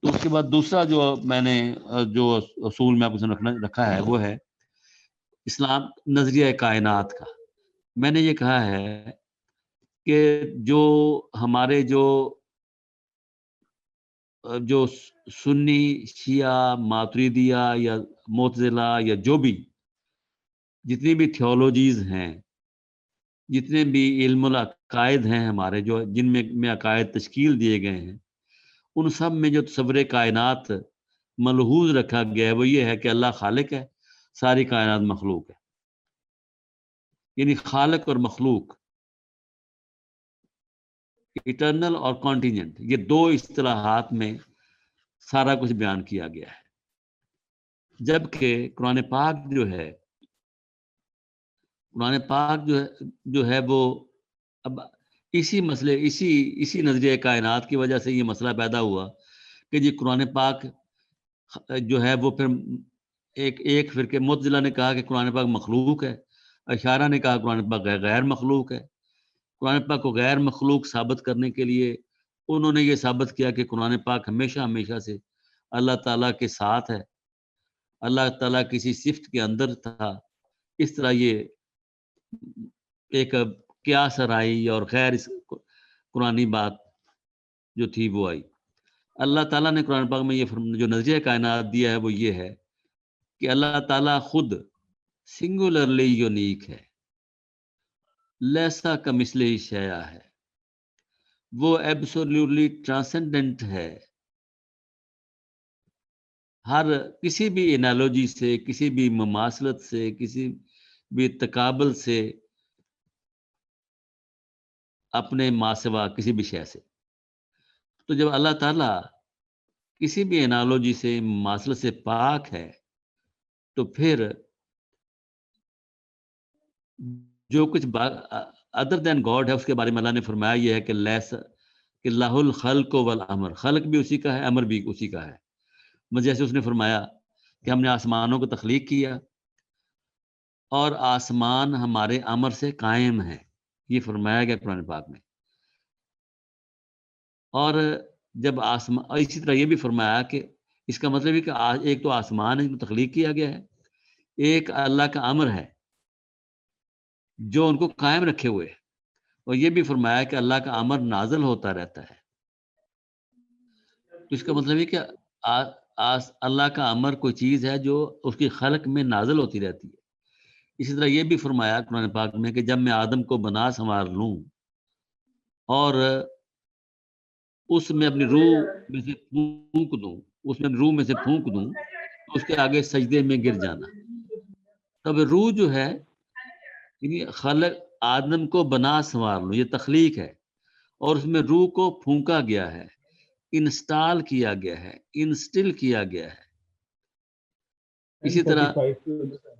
تو اس کے بعد دوسرا جو میں نے جو اصول میں آپ کو رکھا ہے وہ ہے اسلام نظریہ کائنات کا. میں نے یہ کہا ہے کہ جو ہمارے جو سنی شیعہ ماتریدیہ یا معتزلہ یا جو بھی جتنی بھی تھیولوجیز ہیں، جتنے بھی علم العقائد ہیں ہمارے جو جن میں عقائد تشکیل دیے گئے ہیں، ان سب میں جو تصور کائنات ملحوظ رکھا گیا ہے وہ یہ ہے کہ اللہ خالق ہے، ساری کائنات مخلوق ہے. یعنی خالق اور مخلوق، ایٹرنل اور کانٹینجنٹ، یہ دو اصطلاحات میں سارا کچھ بیان کیا گیا ہے. جبکہ قرآن پاک جو ہے وہ اب اسی مسئلے اسی نظریہ کائنات کی وجہ سے یہ مسئلہ پیدا ہوا کہ جی قرآن پاک جو ہے وہ پھر ایک فرقے معتزلہ نے کہا کہ قرآن پاک مخلوق ہے، اشاعرہ نے کہا قرآن پاک غیر مخلوق ہے. قرآن پاک کو غیر مخلوق ثابت کرنے کے لیے انہوں نے یہ ثابت کیا کہ قرآن پاک ہمیشہ سے اللہ تعالیٰ کے ساتھ ہے، اللہ تعالیٰ کسی صفت کے اندر تھا. اس طرح یہ ایک قیاس آئی اور خیر اس قرآنی بات جو تھی وہ آئی. اللہ تعالیٰ نے قرآن پاک میں یہ جو نظریہ کائنات دیا ہے وہ یہ ہے کہ اللہ تعالیٰ خود سنگولرلی یونیک ہے، لیسا کمثلہ شیء ہے، وہ ایبسولوٹلی ٹرانسینڈنٹ ہے. ہر کسی بھی انالوجی سے، کسی بھی مماثلت سے، کسی بھی تقابل سے، اپنے ما سوا کسی بھی شے سے. تو جب اللہ تعالیٰ کسی بھی انالوجی سے مماثلت سے پاک ہے تو پھر جو کچھ ادر دین گاڈ ہے اس کے بارے میں اللہ نے فرمایا یہ ہے کہ لاہ الخلق والامر، خلق بھی اسی کا ہے، امر بھی اسی کا ہے. جیسے اس نے فرمایا کہ ہم نے آسمانوں کو تخلیق کیا اور آسمان ہمارے امر سے قائم ہے، یہ فرمایا گیا قرآن پاک میں. اور جب آسمان، اسی طرح یہ بھی فرمایا کہ اس کا مطلب ہے کہ ایک تو آسمان ہے جو تخلیق کیا گیا ہے، ایک اللہ کا امر ہے جو ان کو قائم رکھے ہوئے، اور یہ بھی فرمایا کہ اللہ کا امر نازل ہوتا رہتا ہے. تو اس کا مطلب ہے کہ اللہ کا امر کوئی چیز ہے جو اس کی خلق میں نازل ہوتی رہتی ہے. اسی طرح یہ بھی فرمایا قرآن پاک میں کہ جب میں آدم کو بنا سنوار لوں اور اس میں اپنی روح میں سے پھونک دوں، تو اس کے آگے سجدے میں گر جانا. تب روح جو ہے یعنی خلق آدم کو بنا سنوار لوں، یہ تخلیق ہے، اور اس میں روح کو پھونکا گیا ہے، انسٹال کیا گیا ہے، انسٹل کیا گیا ہے. اسی طرح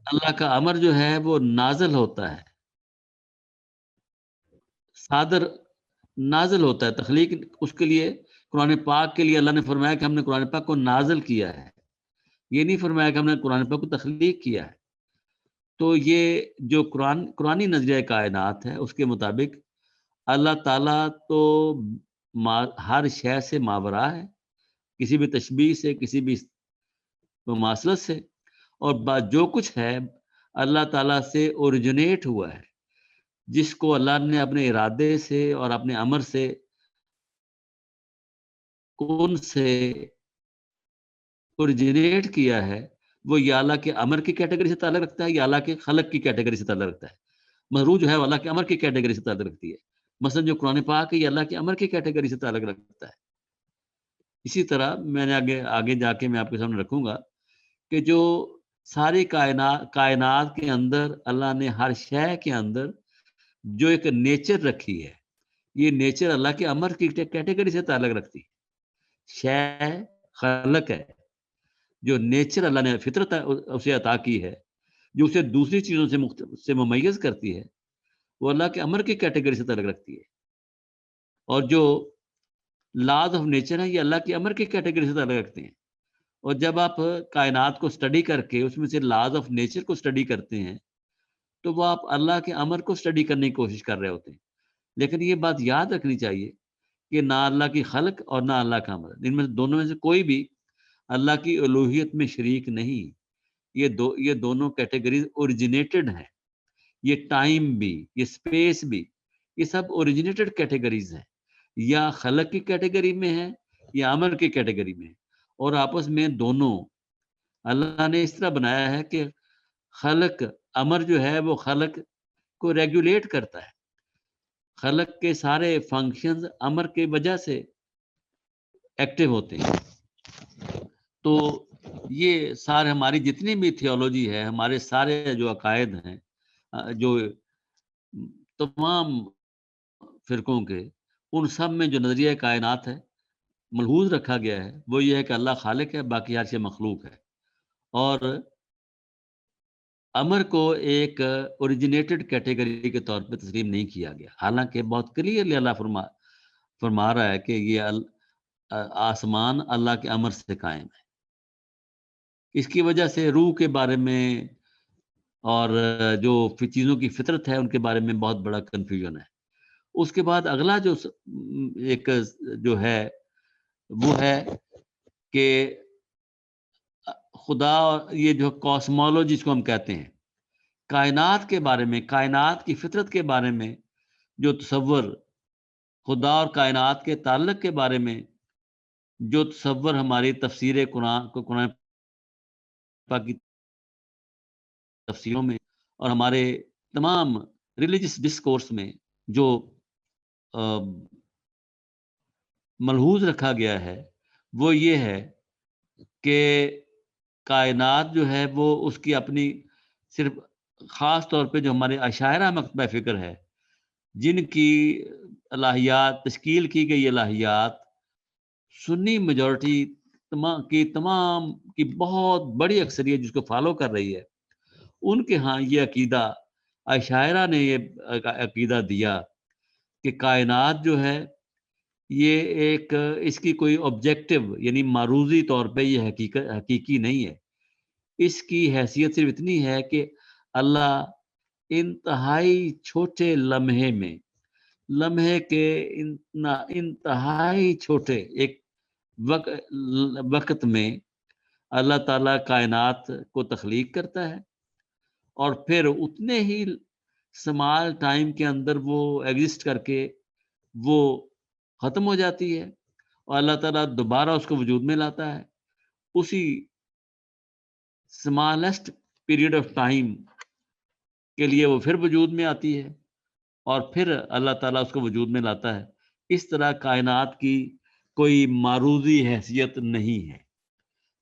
اللہ کا امر جو ہے وہ نازل ہوتا ہے، صادر نازل ہوتا ہے. تخلیق اس کے لیے قرآن پاک کے لیے اللہ نے فرمایا کہ ہم نے قرآن پاک کو نازل کیا ہے، یہ نہیں فرمایا کہ ہم نے قرآن پاک کو تخلیق کیا ہے. تو یہ جو قرآنی نظریہ کائنات ہے اس کے مطابق اللہ تعالیٰ تو ہر شے سے ماورا ہے، کسی بھی تشبیہ سے، کسی بھی مماثلت سے، اور جو کچھ ہے اللہ تعالیٰ سے اوریجنیٹ ہوا ہے، جس کو اللہ نے اپنے ارادے سے اور اپنے امر سے کون سے اوریجنیٹ کیا ہے، وہ یا اللہ کے امر کی کیٹیگری سے تعلق رکھتا ہے یا اللہ کے خلق کی کیٹیگری سے تعلق رکھتا ہے. روح جو ہے وہ اللہ کے امر کی کیٹیگری سے تعلق رکھتی ہے. مثلا جو قرآن پاک ہے یہ اللہ کے امر کی کیٹیگری سے تعلق رکھتا ہے. اسی طرح میں نے آگے جا کے میں آپ کے سامنے رکھوں گا کہ جو ساری کائنات کے اندر اللہ نے ہر شے کے اندر جو ایک نیچر رکھی ہے، یہ نیچر اللہ کے امر کی کیٹیگری سے تعلق رکھتی ہے. شے خلق ہے، جو نیچر اللہ نے فطرت اسے عطا کی ہے، جو اسے دوسری چیزوں سے ممیز کرتی ہے، وہ اللہ کے امر کی کیٹیگری سے تعلق رکھتی ہے. اور جو لاز آف نیچر ہے یہ اللہ کے امر کی کیٹیگری سے تعلق رکھتے ہیں. اور جب آپ کائنات کو سٹڈی کر کے اس میں سے لاز آف نیچر کو سٹڈی کرتے ہیں تو وہ آپ اللہ کے امر کو سٹڈی کرنے کی کوشش کر رہے ہوتے ہیں. لیکن یہ بات یاد رکھنی چاہیے کہ نہ اللہ کی خلق اور نہ اللہ کا عمل، ان میں دونوں میں سے کوئی بھی اللہ کی الوہیت میں شریک نہیں۔ یہ دونوں کیٹیگریز اوریجنیٹڈ ہیں، یہ ٹائم بھی، یہ اسپیس بھی، یہ سب اوریجنیٹڈ کیٹیگریز ہیں، یا خلق کی کیٹیگری میں ہے یا عمل کی کیٹیگری میں ہے، اور آپس میں دونوں اللہ نے اس طرح بنایا ہے کہ خلق، امر جو ہے وہ خلق کو ریگولیٹ کرتا ہے، خلق کے سارے فنکشنز امر کی وجہ سے ایکٹیو ہوتے ہیں۔ تو یہ سارے ہماری جتنی بھی تھیولوجی ہے، ہمارے سارے جو عقائد ہیں، جو تمام فرقوں کے، ان سب میں جو نظریہ کائنات ہے ملحوظ رکھا گیا ہے وہ یہ ہے کہ اللہ خالق ہے، باقی ہر شے مخلوق ہے، اور امر کو ایک اوریجنیٹڈ کیٹیگری کے طور پہ تسلیم نہیں کیا گیا، حالانکہ بہت کلیئرلی اللہ فرما رہا ہے کہ یہ آسمان اللہ کے امر سے قائم ہے۔ اس کی وجہ سے روح کے بارے میں اور جو چیزوں کی فطرت ہے ان کے بارے میں بہت بڑا کنفیوژن ہے۔ اس کے بعد اگلا جو ایک جو ہے وہ ہے کہ خدا، یہ جو کاسمولوجی جس کو ہم کہتے ہیں، کائنات کے بارے میں، کائنات کی فطرت کے بارے میں جو تصور، خدا اور کائنات کے تعلق کے بارے میں جو تصور ہماری تفسیر قرآن پاک کی تفسیروں میں اور ہمارے تمام ریلیجس ڈسکورس میں جو ملحوظ رکھا گیا ہے وہ یہ ہے کہ کائنات جو ہے وہ اس کی اپنی صرف خاص طور پہ جو ہمارے عشائرہ مکتبہ فکر ہے، جن کی الہیات تشکیل کی گئی الہیات سنی میجورٹی تمام کی بہت بڑی اکثریت جس کو فالو کر رہی ہے، ان کے ہاں یہ عقیدہ، عشائرہ نے یہ عقیدہ دیا کہ کائنات جو ہے یہ ایک اس کی کوئی آبجیکٹو یعنی معروضی طور پہ یہ حقیقی نہیں ہے، اس کی حیثیت صرف اتنی ہے کہ اللہ انتہائی چھوٹے لمحے کے انتہائی چھوٹے ایک وقت میں اللہ تعالیٰ کائنات کو تخلیق کرتا ہے، اور پھر اتنے ہی سمال ٹائم کے اندر وہ ایگزسٹ کر کے وہ ختم ہو جاتی ہے، اور اللہ تعالیٰ دوبارہ اس کو وجود میں لاتا ہے اسی اسمالسٹ پیریڈ آف ٹائم کے لیے، وہ پھر وجود میں آتی ہے اور پھر اللہ تعالیٰ اس کو وجود میں لاتا ہے۔ اس طرح کائنات کی کوئی معروضی حیثیت نہیں ہے۔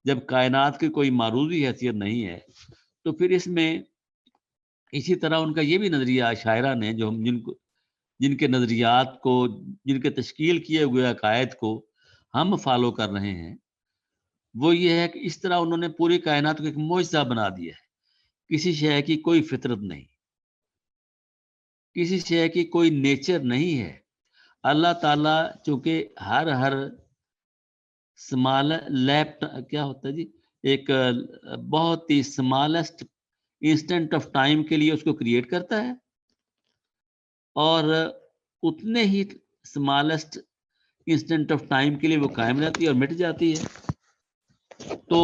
جب کائنات کی کوئی معروضی حیثیت نہیں ہے تو پھر اس میں اسی طرح ان کا یہ بھی نظریہ شاعرہ نے جو ہم جن کے نظریات کو، جن کے تشکیل کیے ہوئے عقائد کو ہم فالو کر رہے ہیں، وہ یہ ہے کہ اس طرح انہوں نے پوری کائنات کو ایک معجزہ بنا دیا ہے۔ کسی شے کی کوئی فطرت نہیں، کسی شے کی کوئی نیچر نہیں ہے۔ اللہ تعالیٰ چونکہ ہر سمال کیا ہوتا ہے جی، ایک بہت ہی سمالسٹ انسٹنٹ آف ٹائم کے لیے اس کو کریٹ کرتا ہے، اور اتنے ہی سمالسٹ انسٹنٹ آف ٹائم کے لیے وہ قائم رہتی ہے اور مٹ جاتی ہے۔ تو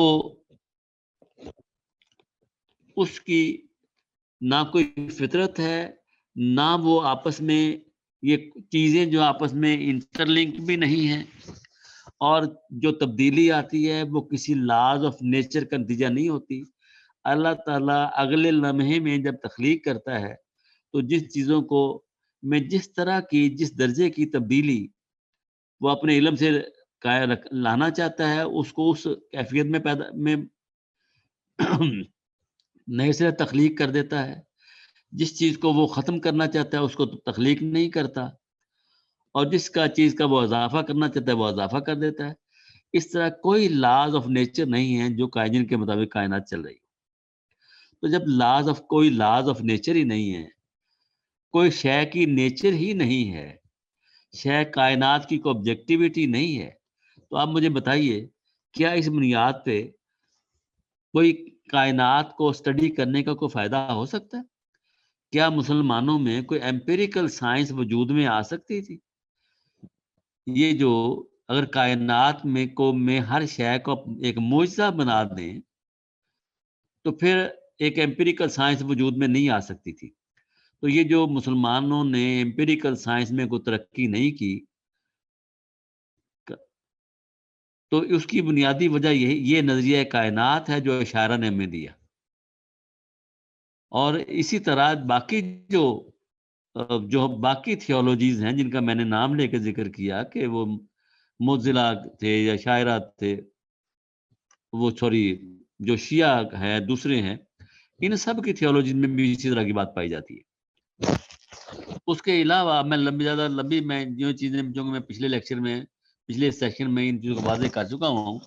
اس کی نہ کوئی فطرت ہے، نہ وہ آپس میں یہ چیزیں جو آپس میں انٹر لنک بھی نہیں ہیں، اور جو تبدیلی آتی ہے وہ کسی لاز آف نیچر کا نتیجہ نہیں ہوتی۔ اللہ تعالیٰ اگلے لمحے میں جب تخلیق کرتا ہے تو جس چیزوں کو میں جس طرح کی، جس درجے کی تبدیلی وہ اپنے علم سے لانا چاہتا ہے، اس کو اس کیفیت میں نئے سے تخلیق کر دیتا ہے۔ جس چیز کو وہ ختم کرنا چاہتا ہے اس کو تخلیق نہیں کرتا، اور جس کا چیز کا وہ اضافہ کرنا چاہتا ہے وہ اضافہ کر دیتا ہے۔ اس طرح کوئی لاز آف نیچر نہیں ہے جو جن کے مطابق کائنات چل رہی ہے۔ تو جب کوئی لاز آف نیچر ہی نہیں ہے، کوئی شے کی نیچر ہی نہیں ہے، شے کائنات کی کوئی آبجیکٹیویٹی نہیں ہے، تو آپ مجھے بتائیے کیا اس بنیاد پہ کوئی کائنات کو اسٹڈی کرنے کا کوئی فائدہ ہو سکتا ہے؟ کیا مسلمانوں میں کوئی ایمپیریکل سائنس وجود میں آ سکتی تھی؟ یہ جو اگر کائنات میں ہر شے کو ایک معجزہ بنا دیں تو پھر ایک ایمپیریکل سائنس وجود میں نہیں آ سکتی تھی. تو یہ جو مسلمانوں نے ایمپیریکل سائنس میں کوئی ترقی نہیں کی تو اس کی بنیادی وجہ یہ نظریہ کائنات ہے جو اشارہ نے ہمیں دیا. اور اسی طرح باقی جو باقی تھیولوجیز ہیں جن کا میں نے نام لے کے ذکر کیا کہ وہ معتزلہ تھے یا شاعرہ تھے، وہ جو شیعہ ہیں دوسرے ہیں، ان سب کی تھیولوجی میں بھی اسی طرح کی بات پائی جاتی ہے. اس کے علاوہ میں میں جو چیزیں جو میں پچھلے سیشن میں ان چیزوں کو واضح کر چکا ہوں،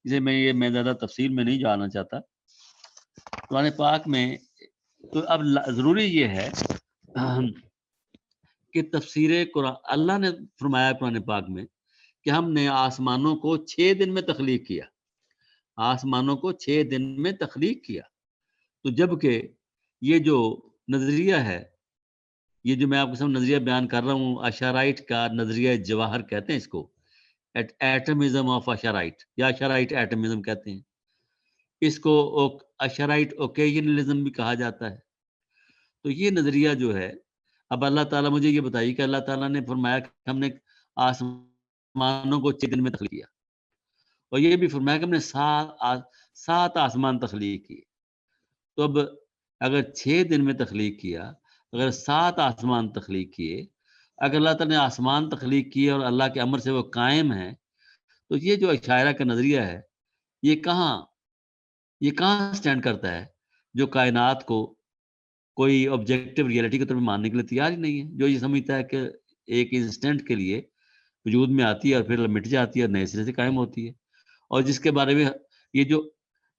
اسے میں زیادہ تفصیل میں نہیں جانا چاہتا. قرآن پاک میں تو اب ضروری یہ ہے کہ تفسیر قرآن، اللہ نے فرمایا قرآن پاک میں کہ ہم نے آسمانوں کو 6 دن میں تخلیق کیا. آسمانوں کو 6 دن میں تخلیق کیا. تو جبکہ یہ جو نظریہ ہے، یہ جو میں آپ کے سامنے نظریہ بیان کر رہا ہوں، اشارائٹ کا نظریہ جواہر کہتے ہیں اس کو، ایٹمزم آف اشارائٹ یا اشارائٹ ایٹمزم کہتے ہیں. اس کو اشارائٹ اوکیجنلزم بھی کہا جاتا ہے. تو یہ نظریہ جو ہے، اب اللہ تعالیٰ مجھے یہ بتائیے کہ اللہ تعالیٰ نے فرمایا کہ ہم نے آسمانوں کو 6 دن میں تخلیق کیا، اور یہ بھی فرمایا کہ ہم نے 7 آسمان تخلیق کیے. تو اب اگر 6 دن میں تخلیق کیا، اگر 7 آسمان تخلیق کیے، اگر اللہ تعالیٰ نے آسمان تخلیق کیے اور اللہ کے امر سے وہ قائم ہیں، تو یہ جو اشاعرہ کا نظریہ ہے یہ کہاں سٹینڈ کرتا ہے، جو کائنات کو کوئی آبجیکٹیو ریئلٹی کے طور پہ ماننے کے لیے تیار ہی نہیں ہے، جو یہ سمجھتا ہے کہ ایک انسٹنٹ کے لیے وجود میں آتی ہے اور پھر مٹ جاتی ہے اور نئے سرے سے قائم ہوتی ہے. اور جس کے بارے میں یہ جو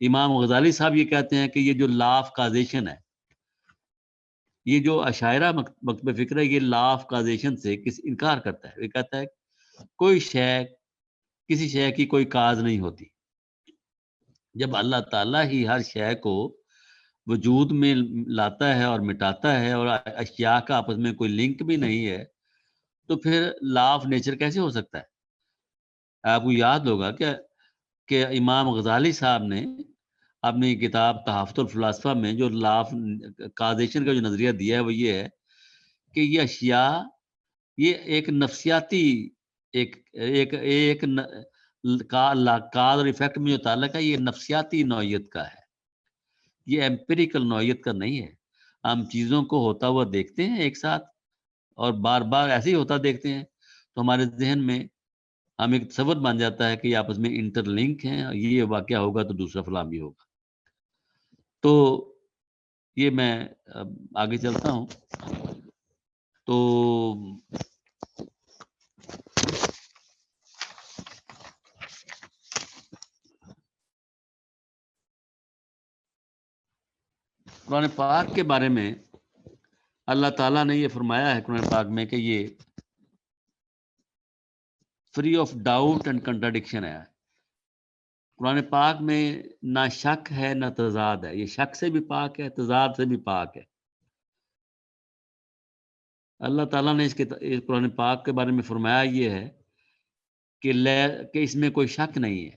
امام غزالی صاحب یہ کہتے ہیں کہ یہ جو لا آف کازیشن ہے، یہ جو اشاعرہ مکتب فکر ہے، یہ لا آف کازیشن سے انکار کرتا ہے. یہ کہتا ہے کوئی شے، کسی شے کی کوئی کاز نہیں ہوتی. جب اللہ تعالیٰ ہی ہر شے کو وجود میں لاتا ہے اور مٹاتا ہے اور اشیاء کا آپس میں کوئی لنک بھی نہیں ہے، تو پھر لا آف نیچر کیسے ہو سکتا ہے؟ آپ کو یاد ہوگا کہ امام غزالی صاحب نے اپنی کتاب تحفۃ الفلاسفہ میں جو لا آف کازیشن کا جو نظریہ دیا ہے وہ یہ ہے کہ یہ اشیاء یہ ایک نفسیاتی ایک کاز اور ایفیکٹ میں جو تعلق ہے یہ نفسیاتی نوعیت کا ہے، یہ ایمپیریکل نوعیت کا نہیں ہے. ہم چیزوں کو ہوتا ہوا دیکھتے ہیں ایک ساتھ اور بار بار ایسے ہی ہوتا دیکھتے ہیں، تو ہمارے ذہن میں ہم ایک تصور بن جاتا ہے کہ یہ آپس میں انٹر لنک ہیں، یہ واقعہ ہوگا تو دوسرا فلاں بھی ہوگا. تو یہ میں آگے چلتا ہوں. تو قرآن پاک کے بارے میں اللہ تعالیٰ نے یہ فرمایا ہے قرآن پاک میں کہ یہ free of doubt and contradiction ہے. قرآن پاک میں نہ شک ہے نہ تضاد ہے، یہ شک سے بھی پاک ہے، تضاد سے بھی پاک ہے. اللہ تعالیٰ نے اس قرآن پاک کے بارے میں فرمایا یہ ہے کہ اس میں کوئی شک نہیں ہے.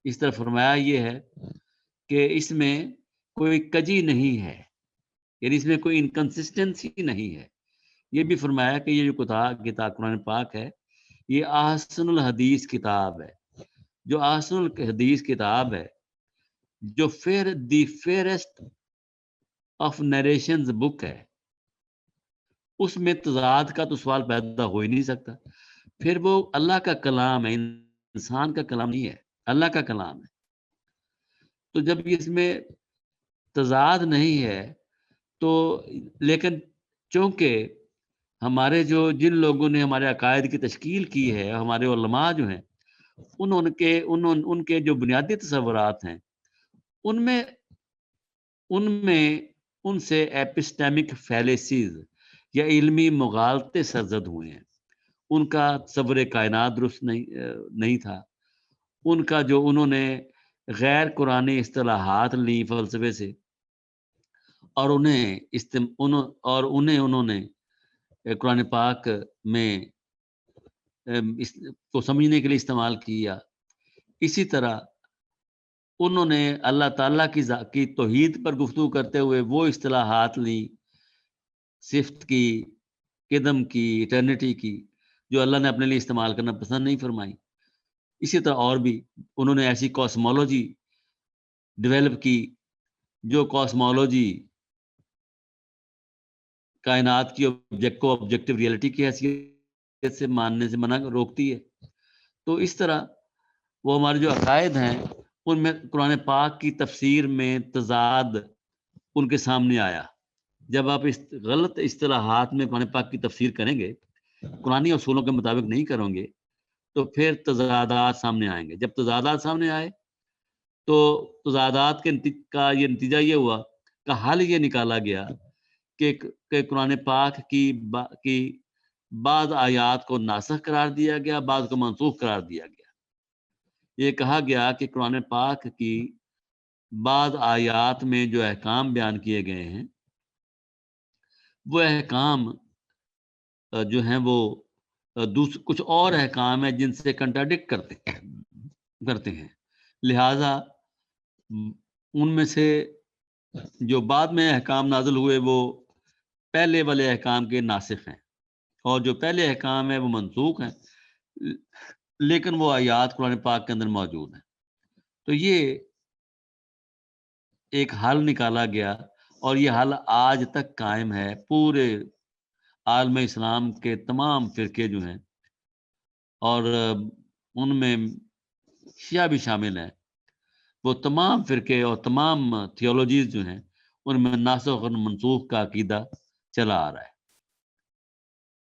اس طرح فرمایا یہ ہے کہ اس میں کوئی کجی نہیں ہے، یعنی اس میں کوئی انکنسسٹنسی نہیں ہے. یہ بھی فرمایا کہ یہ جو کتاب قرآن پاک ہے یہ احسن الحدیث کتاب ہے. جو احسن الحدیث کتاب ہے، جو دی فیئرسٹ آف نریشنز بک ہے، اس میں تضاد کا تو سوال پیدا ہو ہی نہیں سکتا. پھر وہ اللہ کا کلام ہے، انسان کا کلام نہیں ہے، اللہ کا کلام ہے. تو جب اس میں تضاد نہیں ہے تو لیکن چونکہ ہمارے جن لوگوں نے ہمارے عقائد کی تشکیل کی ہے، ہمارے علماء جو ہیں، ان کے جو بنیادی تصورات ہیں ان سے ایپسٹیمک فیلیسیز یا علمی مغالطے سرزد ہوئے ہیں. ان کا تصور کائنات درست نہیں تھا. ان کا جو انہوں نے غیر قرآنی اصطلاحات لی فلسفے سے، اور انہوں نے قرآن پاک میں اس کو سمجھنے کے لیے استعمال کیا. اسی طرح انہوں نے اللہ تعالیٰ کی توحید پر گفتگو کرتے ہوئے وہ اصطلاحات لی، صفت کی، قدم کی، ایٹرنیٹی کی، جو اللہ نے اپنے لیے استعمال کرنا پسند نہیں فرمائی. اسی طرح اور بھی انہوں نے ایسی کاسمولوجی ڈیولپ کی جو کاسمولوجی کائنات کی آبجیکٹو ریئلٹی کی حیثیت سے ماننے سے منع روکتی ہے. تو اس طرح وہ ہمارے جو عقائد ہیں ان میں قرآن پاک کی تفسیر میں تضاد ان کے سامنے آیا. جب آپ اس غلط اصطلاحات میں قرآن پاک کی تفسیر کریں گے، قرآنی اصولوں کے مطابق نہیں کریں گے، تو پھر تضادات سامنے آئیں گے. جب تضادات سامنے آئے تو تضادات کا یہ نتیجہ یہ ہوا کہ حل یہ نکالا گیا کہ قرآن پاک کی بعض آیات کو ناسخ قرار دیا گیا، بعض کو منسوخ قرار دیا گیا. یہ کہا گیا کہ قرآن پاک کی بعض آیات میں جو احکام بیان کیے گئے ہیں وہ احکام جو ہیں وہ کچھ اور احکام ہیں جن سے کنٹراڈکٹ کرتے ہیں. لہذا ان میں سے جو بعد میں احکام نازل ہوئے وہ پہلے والے احکام کے ناسخ ہیں، اور جو پہلے احکام ہیں وہ منسوخ ہیں، لیکن وہ آیات قرآن پاک کے اندر موجود ہیں. تو یہ ایک حل نکالا گیا، اور یہ حل آج تک قائم ہے. پورے عالم اسلام کے تمام فرقے جو ہیں، اور ان میں شیعہ بھی شامل ہیں، وہ تمام فرقے اور تمام تھیولوجیز جو ہیں ان میں ناسخ اور منسوخ کا عقیدہ چلا آ رہا ہے.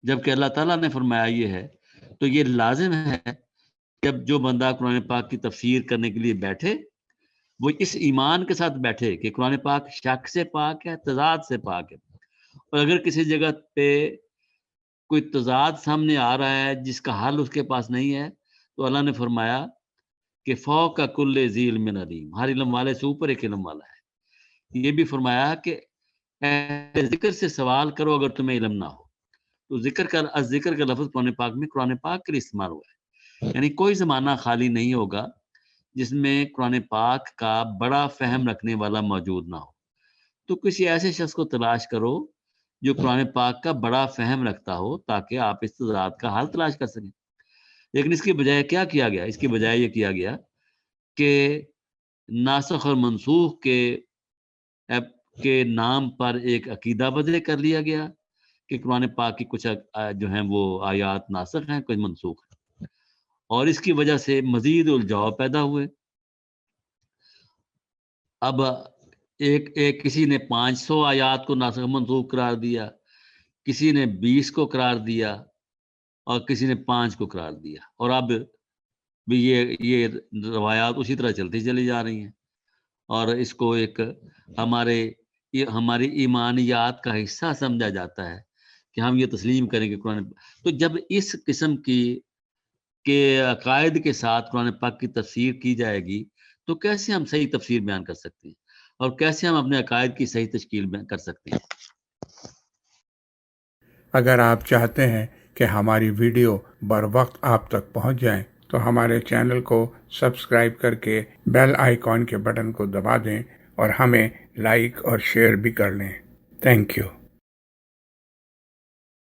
جبکہ اللہ تعالیٰ نے فرمایا یہ ہے، تو یہ لازم ہے جب جو بندہ قرآن پاک کی تفسیر کرنے کے لیے بیٹھے وہ اس ایمان کے ساتھ بیٹھے کہ قرآن پاک شک سے پاک ہے، تضاد سے پاک ہے. اور اگر کسی جگہ پہ کوئی تضاد سامنے آ رہا ہے جس کا حل اس کے پاس نہیں ہے، تو اللہ نے فرمایا کہ فوق کل ذی علم علیم، ہر علم والے سے اوپر ایک علم والا ہے. یہ بھی فرمایا کہ ذکر سے سوال کرو اگر تمہیں علم نہ ہو. تو ذکر کا لفظ قرآن پاک کے لیے استعمال ہوا ہے. یعنی کوئی زمانہ خالی نہیں ہوگا جس میں قرآن پاک کا بڑا فہم رکھنے والا موجود نہ ہو. تو کسی ایسے شخص کو تلاش کرو جو قرآن پاک کا بڑا فہم رکھتا ہو، تاکہ آپ اس تضاد کا حل تلاش کر سکیں. لیکن اس کی بجائے کیا کیا گیا؟ اس کی بجائے یہ کیا گیا کہ ناسخ اور منسوخ کے نام پر ایک عقیدہ بدلے کر لیا گیا کہ قرآن پاک کی کچھ جو ہیں وہ آیات ناسخ ہیں، کچھ منسوخ ہیں، اور اس کی وجہ سے مزید الجھاؤ پیدا ہوئے. اب ایک کسی نے 500 آیات کو ناسخ منسوخ قرار دیا، کسی نے 20 کو قرار دیا، اور کسی نے 5 کو قرار دیا. اور اب بھی یہ روایات اسی طرح چلتی چلی جا رہی ہیں، اور اس کو ایک ہماری ایمانیات کا حصہ سمجھا جاتا ہے کہ ہم یہ تسلیم کریں گے قرآن. تو جب اس قسم کے عقائد کے ساتھ قرآن پاک کی تفسیر کی جائے گی تو کیسے ہم صحیح تفسیر بیان کر سکتے ہیں، اور کیسے ہم اپنے عقائد کی صحیح تشکیل بیان کر سکتے ہیں. اگر آپ چاہتے ہیں کہ ہماری ویڈیو بر وقت آپ تک پہنچ جائیں تو ہمارے چینل کو سبسکرائب کر کے بیل آئیکن کے بٹن کو دبا دیں، اور ہمیں لائک اور شیئر بھی کر لیں. Thank you.